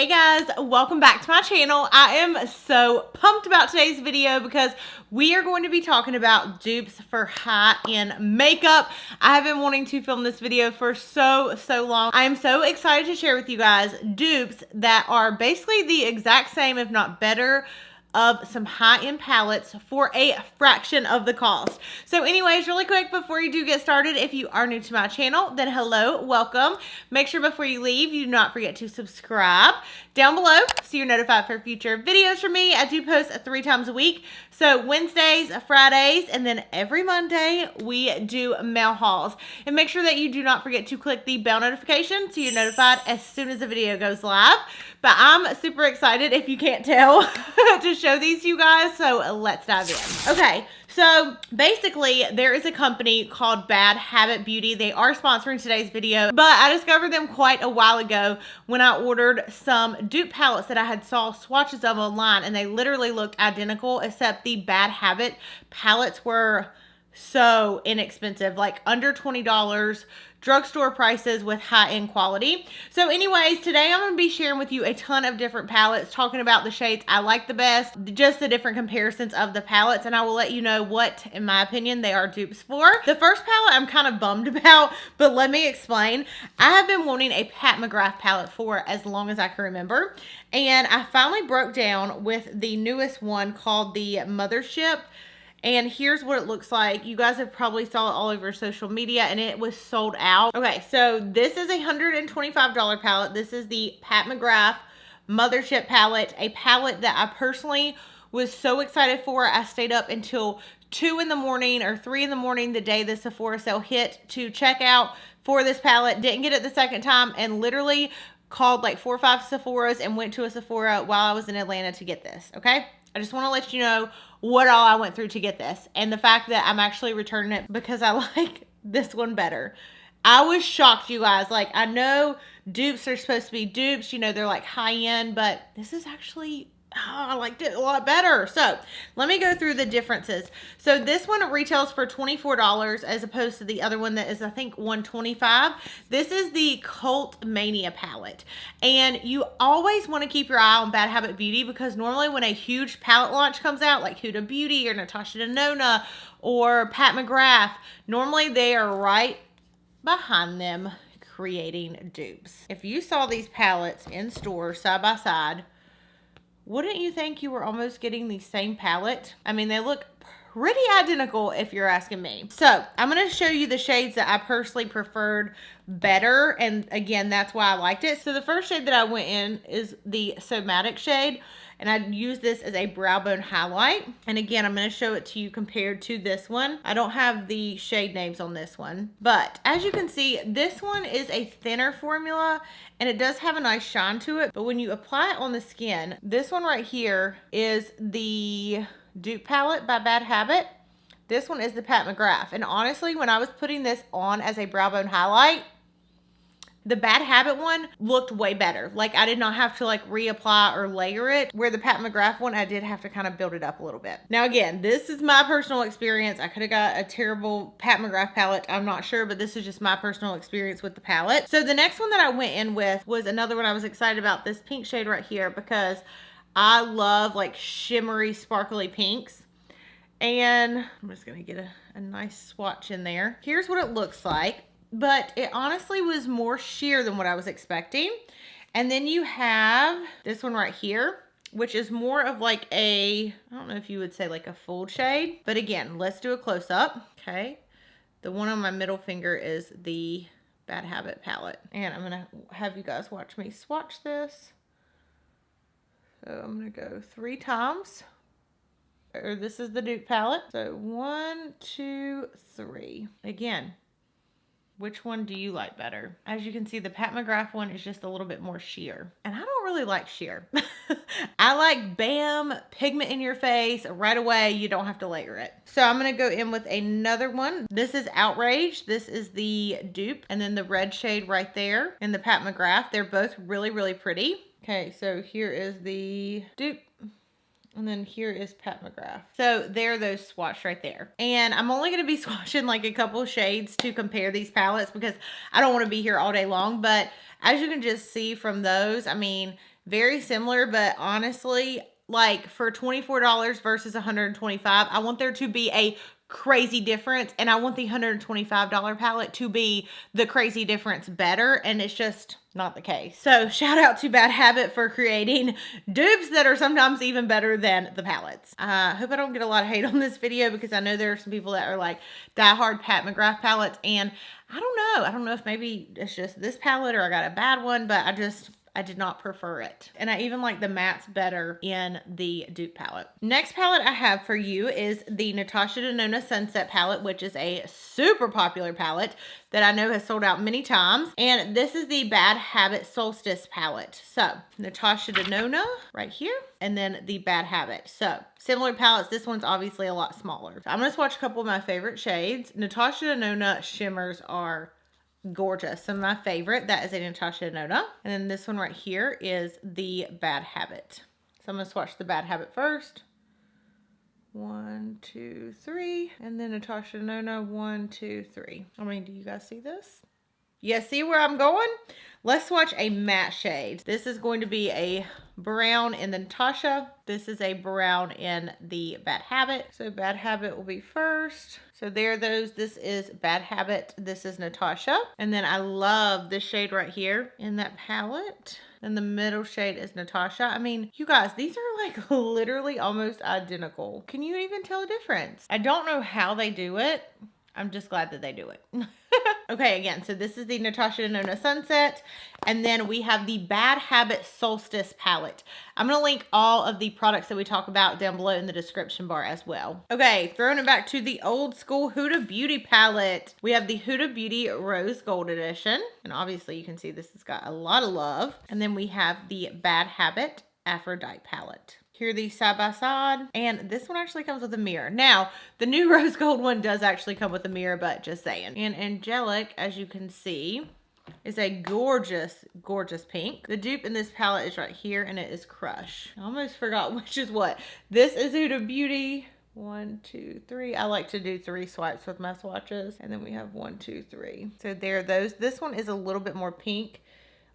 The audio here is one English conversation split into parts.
guys, welcome back to my channel. I am so pumped about today's video because we are going to be talking about dupes for high-end makeup. I have been wanting to film this video for so long. I am so excited to share with you guys dupes that are basically the exact same, if not better, of some high-end palettes for a fraction of the cost. So anyways, really quick before you do get started, if you are new to my channel, then hello, welcome. Make sure before you leave, you do not forget to subscribe down below so you're notified for future videos from me. I do post 3 times a week. So Wednesdays, Fridays, and then every Monday we do mail hauls. And make sure that you do not forget to click the bell notification so you're notified as soon as the video goes live. But I'm super excited, if you can't tell, to show these to you guys. So let's dive in. Okay, so basically there is a company called Bad Habit Beauty. They are sponsoring today's video, but I discovered them quite a while ago when I ordered some dupe palettes that I had saw swatches of online, and they literally looked identical, except the Bad Habit palettes were so inexpensive, like under $20, drugstore prices with high-end quality. So anyways, today I'm going to be sharing with you a ton of different palettes, talking about the shades I like the best, just the different comparisons of the palettes, and I will let you know what, in my opinion, they are dupes for. The first palette I'm kind of bummed about, but let me explain. I have been wanting a Mcgrath palette for as long as I can remember, and I finally broke down with the newest one called the Mothership. And here's what it looks like. You guys have probably saw it all over social media, and it was sold out. Okay, so this is a $125 palette. This is the Mcgrath Mothership palette, a palette that I personally was so excited for. I stayed up until 2 in the morning or 3 in the morning the day the Sephora sale hit to check out for this palette. Didn't get it the second time, and literally called like 4 or 5 Sephoras and went to a Sephora while I was in Atlanta to get this, okay? I just want to let you know what all I went through to get this, and the fact that I'm actually returning it because I like this one better. I was shocked, you guys. Like, I know dupes are supposed to be dupes, you know, they're like high-end, but this is actually, I liked it a lot better. So let me go through the differences. So this one retails for $24 as opposed to the other one that is, I think, $125. This is the Cult Mania palette, and you always want to keep your eye on Bad Habit Beauty because normally when a huge palette launch comes out, like Huda Beauty or Natasha Denona or Mcgrath, normally they are right behind them creating dupes. If you saw these palettes in store side by side, wouldn't you think you were almost getting the same palette? I mean, they look pretty identical if you're asking me. So I'm going to show you the shades that I personally preferred better. And again, that's why I liked it. So the first shade that I went in is the Somatic shade. And I use this as a brow bone highlight. And again, I'm going to show it to you compared to this one. I don't have the shade names on this one. But as you can see, this one is a thinner formula. And it does have a nice shine to it. But when you apply it on the skin, this one right here is the Dupe palette by Bad Habit. This one is the Mcgrath. And honestly, when I was putting this on as a brow bone highlight, the Bad Habit one looked way better. Like, I did not have to like reapply or layer it. Where the Mcgrath one, I did have to kind of build it up a little bit. Now again, this is my personal experience. I could have got a terrible Mcgrath palette, I'm not sure, but this is just my personal experience with the palette. So the next one that I went in with was another one I was excited about, this pink shade right here, because I love like shimmery, sparkly pinks. And I'm just gonna get a nice swatch in there. Here's what it looks like. But it honestly was more sheer than what I was expecting. And then you have this one right here, which is more of like a, I don't know if you would say like a full shade. But again, let's do a close-up. Okay. The one on my middle finger is the Bad Habit palette. And I'm going to have you guys watch me swatch this. So I'm going to go 3 times. This is the dupe palette. So 1, 2, 3. Again, which one do you like better? As you can see, the Mcgrath one is just a little bit more sheer. And I don't really like sheer. I like bam, pigment in your face right away. You don't have to layer it. So I'm going to go in with another one. This is Outrage. This is the dupe. And then the red shade right there in the Mcgrath. They're both really pretty. Okay, so here is the dupe. And then here is Mcgrath. So there are those swatched right there. And I'm only going to be swatching like a couple shades to compare these palettes because I don't want to be here all day long. But as you can just see from those, I mean, very similar, but honestly, like for $24 versus $125, I want there to be a crazy difference, and I want the $125 palette to be the crazy difference better, and it's just not the case. So shout out to Bad Habit for creating dupes that are sometimes even better than the palettes. I hope I don't get a lot of hate on this video, because I know there are some people that are like diehard Pat McGrath palettes, and I don't know if maybe it's just this palette or I got a bad one, but I did not prefer it. And I even like the mattes better in the dupe palette. Next palette I have for you is the Natasha Denona Sunset palette, which is a super popular palette that I know has sold out many times. And this is the Bad Habit Solstice palette. So Natasha Denona right here, and then the Bad Habit. So similar palettes. This one's obviously a lot smaller. So I'm going to swatch a couple of my favorite shades. Natasha Denona shimmers are gorgeous. Some of my favorite, that is a Natasha Denona. And then this one right here is the Bad Habit. So I'm going to swatch the Bad Habit first. 1, 2, 3. And then Natasha Denona, 1, 2, 3. I mean, do you guys see this? Yeah, see where I'm going? Let's swatch a matte shade. This is going to be a brown in the Natasha. This is a brown in the Bad Habit. So Bad Habit will be first. So there are those. This is Bad Habit. This is Natasha. And then I love this shade right here in that palette. And the middle shade is Natasha. I mean, you guys, these are like literally almost identical. Can you even tell a difference? I don't know how they do it. I'm just glad that they do it. Okay, again, so this is the Natasha Denona Sunset, and then we have the Bad Habit Solstice palette. I'm going to link all of the products that we talk about down below in the description bar as well. Okay, throwing it back to the old school Huda Beauty palette. We have the Huda Beauty Rose Gold Edition, and obviously you can see this has got a lot of love. And then we have the Bad Habit Aphrodite palette. Here are these side by side, and this one actually comes with a mirror. Now, the new rose gold one does actually come with a mirror, but just saying. And Angelic, as you can see, is a gorgeous, gorgeous pink. The dupe in this palette is right here, and it is Crush. I almost forgot which is what. This is Huda Beauty. 1, 2, 3. I like to do 3 swipes with my swatches, and then we have 1, 2, 3. So there are those. This one is a little bit more pink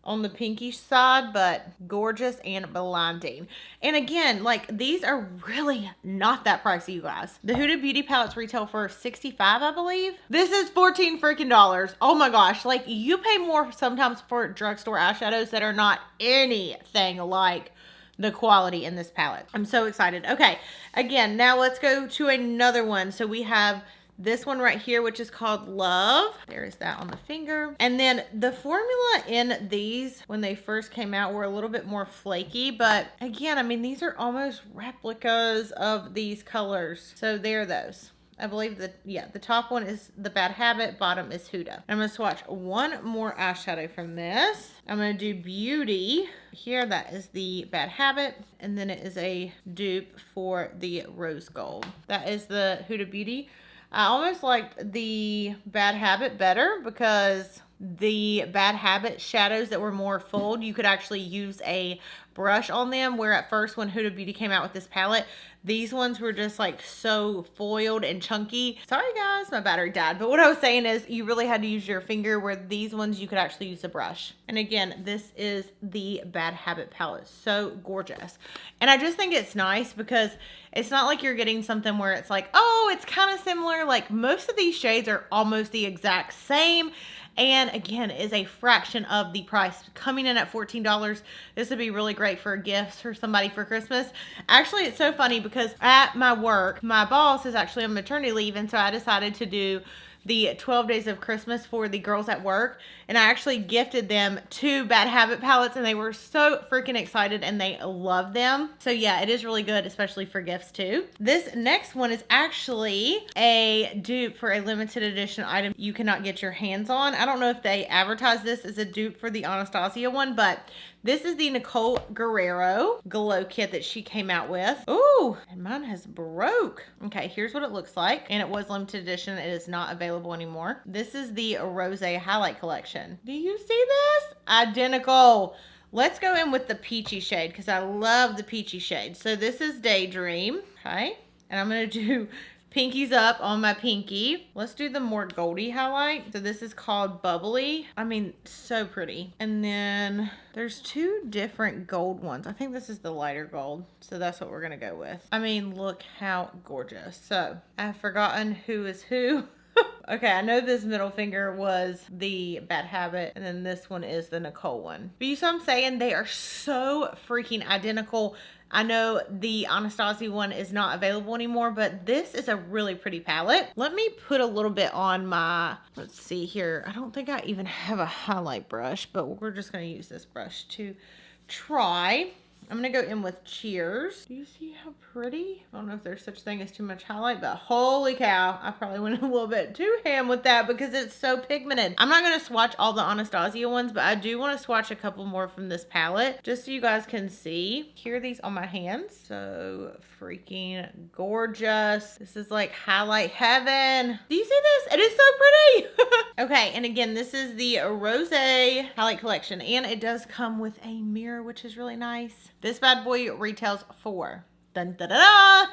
on the pinkish side, but gorgeous and blinding. And again, like, these are really not that pricey, you guys. The Huda Beauty palettes retail for $65, I believe. This is $14 freaking dollars. Oh my gosh, like, you pay more sometimes for drugstore eyeshadows that are not anything like the quality in this palette. I'm so excited. Okay, again, now let's go to another one. So we have this one right here, which is called Love. There is that on the finger. And then the formula in these, when they first came out, were a little bit more flaky. But again, I mean, these are almost replicas of these colors. So there are those. I believe that, yeah, the top one is the Bad Habit, bottom is Huda. I'm going to swatch one more eyeshadow from this. I'm going to do Beauty. Here, that is the Bad Habit. And then it is a dupe for the Rose Gold. That is the Huda Beauty. I almost liked the Bad Habit better because the Bad Habit shadows that were more full, you could actually use a brush on them, where at first when Huda Beauty came out with this palette, these ones were just like so foiled and chunky. Sorry guys, my battery died. But what I was saying is you really had to use your finger, where these ones you could actually use a brush. And again, this is the Bad Habit palette. So gorgeous. And I just think it's nice because it's not like you're getting something where it's like, oh, it's kind of similar. Like, most of these shades are almost the exact same. And again, is a fraction of the price. Coming in at $14, this would be really great for gifts for somebody for Christmas. Actually, it's so funny because at my work, my boss is actually on maternity leave, and so I decided to do the 12 days of Christmas for the girls at work, and I actually gifted them 2 Bad Habit palettes, and they were so freaking excited and they love them. So yeah, it is really good, especially for gifts too. This next one is actually a dupe for a limited edition item you cannot get your hands on. I don't know if they advertise this as a dupe for the Anastasia one, but this is the Nicole Guerrero Glow Kit that she came out with. Ooh, and mine has broke. Okay, here's what it looks like. And it was limited edition. It is not available anymore. This is the Rose Highlight Collection. Do you see this? Identical. Let's go in with the peachy shade because I love the peachy shade. So this is Daydream, okay? And I'm going to do pinkies up on my pinky. Let's do the more goldy highlight. So this is called Bubbly. I mean, so pretty. And then there's two different gold ones. I think this is the lighter gold. So that's what we're gonna go with. I mean, look how gorgeous. So I've forgotten who is who. Okay, I know this middle finger was the Bad Habit, and then this one is the Nicole one. But you see what I'm saying? They are so freaking identical. I know the Anastasia one is not available anymore, but this is a really pretty palette. Let me put a little bit on my, let's see here. I don't think I even have a highlight brush, but we're just gonna use this brush to try. I'm gonna go in with Cheers. Do you see how pretty? I don't know if there's such thing as too much highlight, but holy cow, I probably went a little bit too ham with that because it's so pigmented. I'm not gonna swatch all the Anastasia ones, but I do wanna swatch a couple more from this palette just so you guys can see. Here are these on my hands. So freaking gorgeous. This is like highlight heaven. Do you see this? It is so pretty. Okay, and again, this is the Rose highlight collection, and it does come with a mirror, which is really nice. This bad boy retails for dun, da, da, da,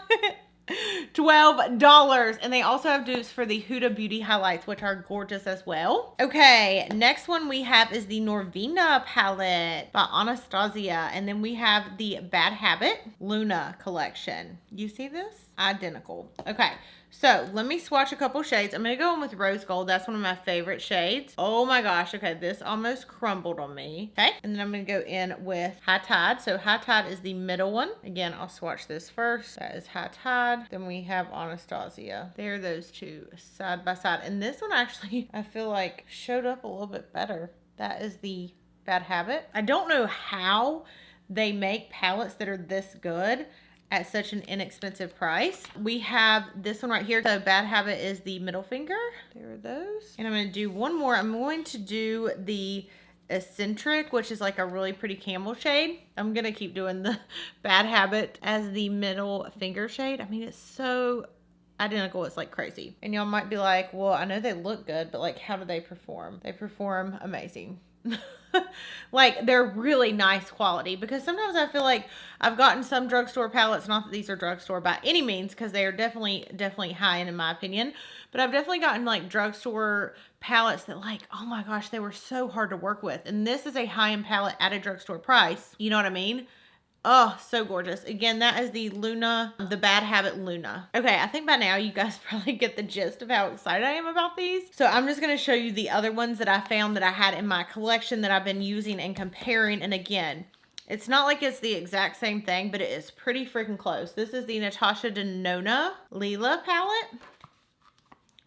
$12. And they also have dupes for the Huda Beauty highlights, which are gorgeous as well. Okay, next one we have is the Norvina palette by Anastasia. And then we have the Bad Habit Luna collection. You see this? Identical. Okay, so let me swatch a couple shades. I'm gonna go in with Rose Gold. That's one of my favorite shades. Oh my gosh, okay, this almost crumbled on me. Okay, and then I'm gonna go in with High Tide. So High Tide is the middle one. Again, I'll swatch this first. That is High Tide. Then we have Anastasia. There are those two side by side. And this one actually, I feel like showed up a little bit better. That is the Bad Habit. I don't know how they make palettes that are this good at such an inexpensive price. We have this one right here. So Bad Habit is the middle finger. There are those. And I'm gonna do one more. I'm going to do the Eccentric, which is like a really pretty camel shade. I'm gonna keep doing the Bad Habit as the middle finger shade. I mean, it's so identical, it's like crazy. And y'all might be like, well, I know they look good, but like, how do they perform? They perform amazing. Like, they're really nice quality, because sometimes I feel like I've gotten some drugstore palettes, not that these are drugstore by any means, because they are definitely high end in my opinion, but I've definitely gotten like drugstore palettes that like, oh my gosh, they were so hard to work with. And this is a high end palette at a drugstore price. You know what I mean? Oh, so gorgeous. Again, that is the Luna, the Bad Habit Luna. Okay, I think by now you guys probably get the gist of how excited I am about these. So I'm just going to show you the other ones that I found that I had in my collection that I've been using and comparing. And again, it's not like it's the exact same thing, but it is pretty freaking close. This is the Natasha Denona Lila palette.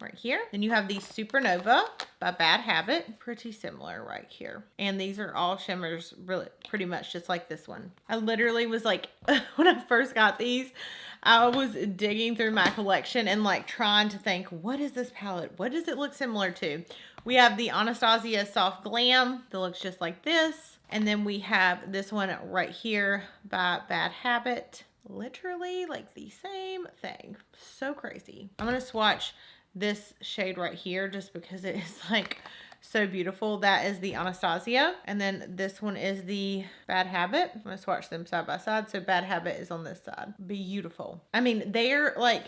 Right here. Then you have the Supernova by Bad Habit. Pretty similar right here. And these are all shimmers, really pretty much just like this one. I literally was like, when I first got these, I was digging through my collection and like trying to think, what is this palette? What does it look similar to? We have the Anastasia Soft Glam that looks just like this. And then we have this one right here by Bad Habit. Literally like the same thing. So crazy. I'm going to swatch this shade right here just because it is like so beautiful. That is the Anastasia, and then this one is the Bad Habit. I'm gonna swatch them side by side. So Bad Habit is on this side. Beautiful. I mean, they're like,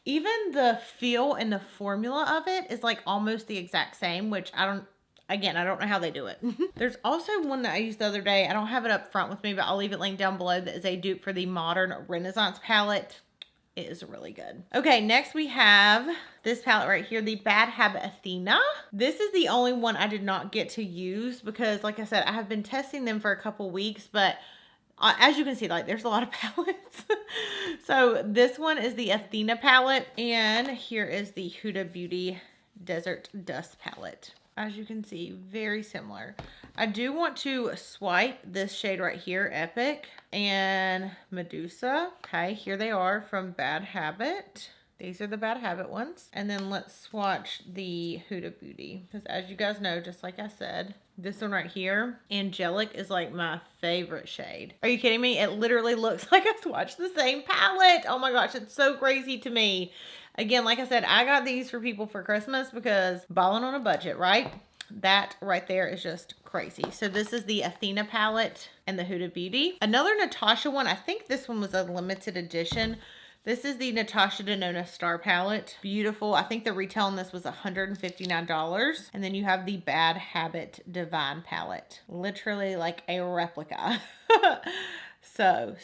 even the feel and the formula of it is like almost the exact same, which I don't know how they do it. There's also one that I used the other day. I don't have it up front with me, but I'll leave it linked down below. That is a dupe for the Modern Renaissance palette. It is really good. Okay, next we have this palette right here, the Bad Habit Athena. This is the only one I did not get to use because, like I said, I have been testing them for a couple weeks, but as you can see, like, there's a lot of palettes. So this one is the Athena palette, and here is the Huda Beauty Desert Dust palette. As you can see, very similar. I do want to swipe this shade right here, Epic, and Medusa. Okay, here they are from Bad Habit. These are the Bad Habit ones. And then let's swatch the Huda Beauty. Because as you guys know, just like I said, this one right here, Angelic, is like my favorite shade. Are you kidding me? It literally looks like I swatched the same palette. Oh my gosh, it's so crazy to me. Again, like I said, I got these for people for Christmas because balling on a budget, right? That right there is just crazy. So this is the Athena palette and the Huda Beauty. Another Natasha one, I think this one was a limited edition. This is the Natasha Denona Star Palette. Beautiful. I think the retail on this was $159. And then you have the Bad Habit Divine Palette. Literally like a replica. So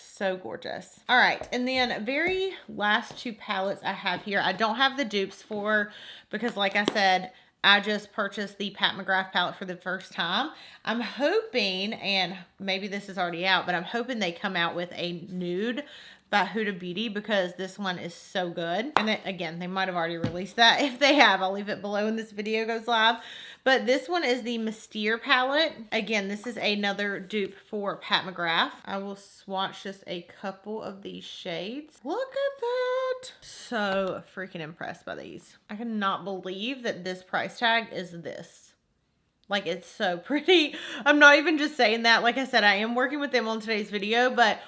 gorgeous. All right, and then very last two palettes I have here. I don't have the dupes for because like I said, I just purchased the Pat McGrath palette for the first time. I'm hoping, and maybe this is already out, but I'm hoping they come out with a nude by Huda Beauty because this one is so good. And then, again, they might have already released that. If they have, I'll leave it below when this video goes live. But this one is the Mystere palette. Again, this is another dupe for Pat McGrath. I will swatch just a couple of these shades. Look at that. So freaking impressed by these. I cannot believe that this price tag is this. Like, it's so pretty. I'm not even just saying that. Like I said, I am working with them on today's video, but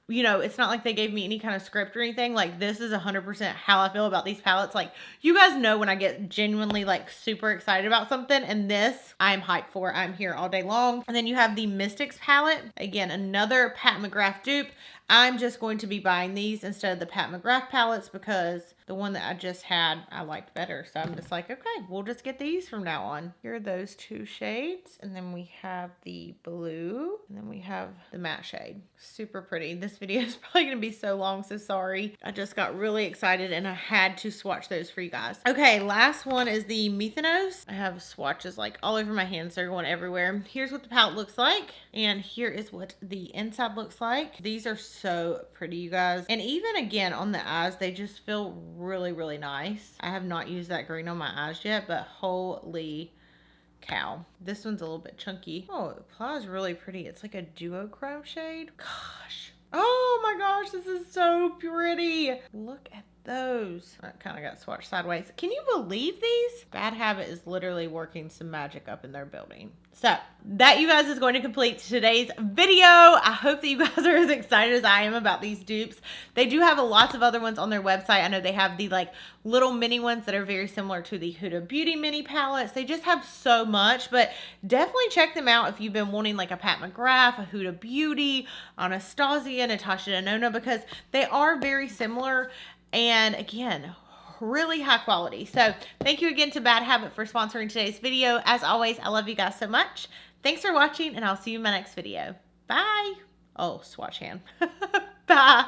you know, it's not like they gave me any kind of script or anything. Like, this is 100% how I feel about these palettes. Like, you guys know when I get genuinely, like, super excited about something. And this, I'm hyped for. I'm here all day long. And then you have the Mystics palette. Again, another Pat McGrath dupe. I'm just going to be buying these instead of the Pat McGrath palettes because the one that I just had, I liked better. So I'm just like, okay, we'll just get these from now on. Here are those two shades. And then we have the blue. And then we have the matte shade. Super pretty. This video is probably going to be so long, so sorry. I just got really excited and I had to swatch those for you guys. Okay, last one is the Mythanos. I have swatches like all over my hands. They're going everywhere. Here's what the palette looks like. And here is what the inside looks like. These are so pretty, you guys. And even again on the eyes, they just feel really, really nice. I have not used that green on my eyes yet, but holy cow. This one's a little bit chunky. Oh, it applies really pretty. It's like a duochrome shade. Gosh. Oh my gosh, this is so pretty. Look at those. I kind of got swatched sideways. Can you believe these? Bad Habit is literally working some magic up in their building. So that, you guys, is going to complete today's video. I hope that you guys are as excited as I am about these dupes. They do have lots of other ones on their website. I know they have the like little mini ones that are very similar to the Huda Beauty mini palettes. They just have so much, but definitely check them out if you've been wanting like a Pat McGrath, a Huda Beauty, Anastasia, Natasha Denona, because they are very similar. And again, really high quality. So thank you again to Bad Habit for sponsoring today's video. As always, I love you guys so much. Thanks for watching, and I'll see you in my next video. Bye. Oh, swatch hand. Bye.